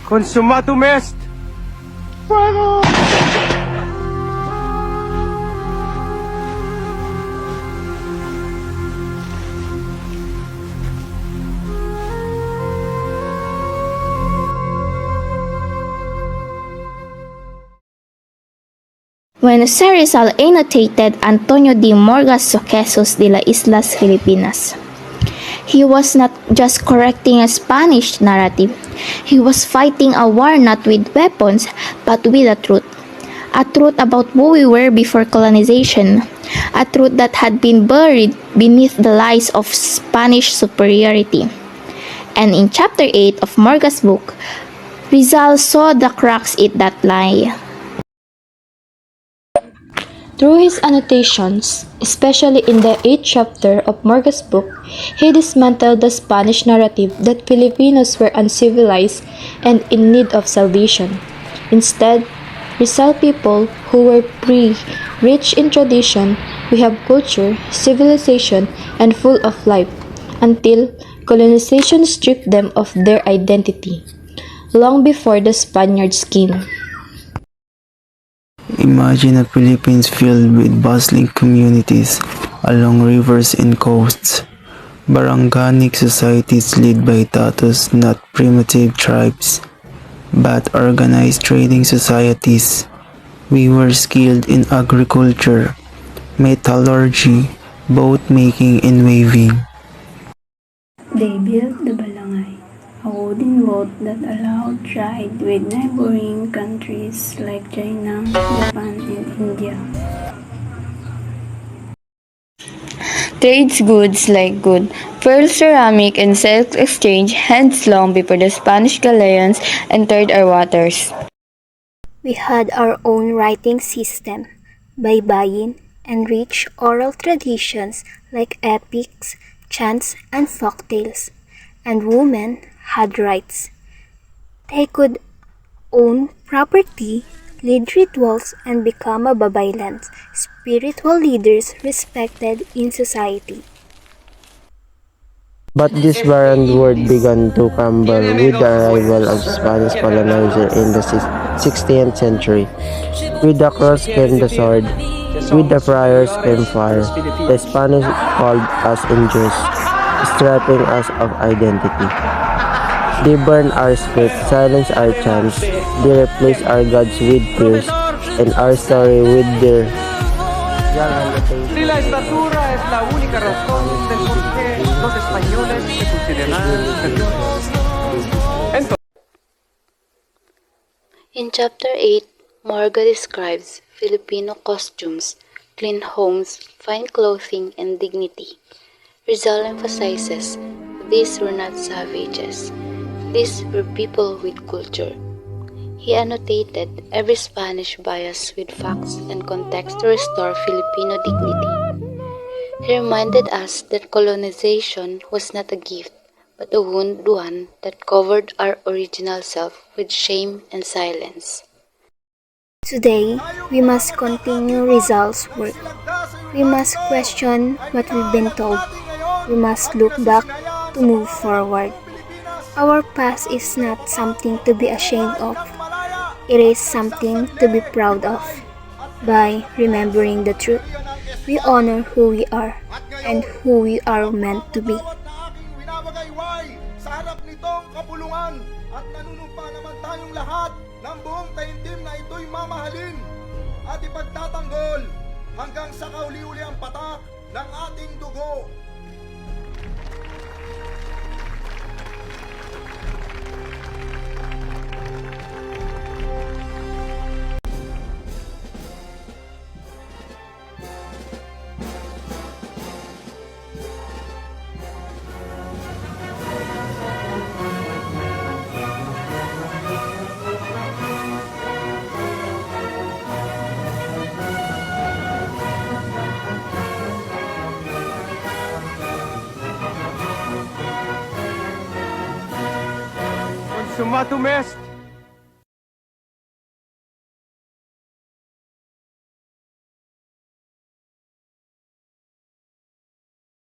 Consumatum est! Fuego! When Jose Rizal annotated Antonio de Morgas Sucesos de las Islas Filipinas, he was not just correcting a Spanish narrative, he was fighting a war not with weapons but with a truth about who we were before colonization, a truth that had been buried beneath the lies of Spanish superiority. And in chapter 8 of Morgas' book, Rizal saw the cracks in that lie. Through his annotations, especially in the 8th chapter of Morgas' book, he dismantled the Spanish narrative that Filipinos were uncivilized and in need of salvation. Instead, Rizal people who were free, rich in tradition, we have culture, civilization, and full of life, until colonization stripped them of their identity, long before the Spaniards came. Imagine a Philippines filled with bustling communities along rivers and coasts, baranganic societies led by tatos, not primitive tribes, but organized trading societies. We were skilled in agriculture, metallurgy, boat making and weaving. They built the Balangay, a wooden boat that allowed trade with neighboring countries like China, Japan, and India. Trades goods like wood, pearl, ceramic, and silk exchanged hands long before the Spanish galleons entered our waters. We had our own writing system, baybayin, and rich oral traditions like epics, chants, and folktales. And women had rights. They could own property, lead rituals, and become a babaylan, spiritual leaders respected in society. But this barren world began to crumble with the arrival of Spanish colonizer in the 16th century. With the cross came the sword, with the friars came fire. The Spanish called us injurious, stripping us of identity. They burned our spirit, silenced our chants, they replaced our gods with tears, and our story with their Si la estatura es la única razón del por qué los españoles se consideran superiores. In chapter 8, Morga describes Filipino costumes, clean homes, fine clothing, and dignity. Rizal emphasizes these were not savages. These were people with culture. He annotated every Spanish bias with facts and context to restore Filipino dignity. He reminded us that colonization was not a gift, but a wounded one that covered our original self with shame and silence. Today, we must continue Rizal's work. We must question what we've been told. We must look back to move forward. Our past is not something to be ashamed of. It is something to be proud of. By remembering the truth, we honor who we are and who we are meant to be. Sa harap nitong kapulungan at nanunumpa naman tayong lahat ng buong taimtim na ito'y mamahalin at ipagtatanggol hanggang sa kauli-uli ang patak ng ating dugo. Consumatum est!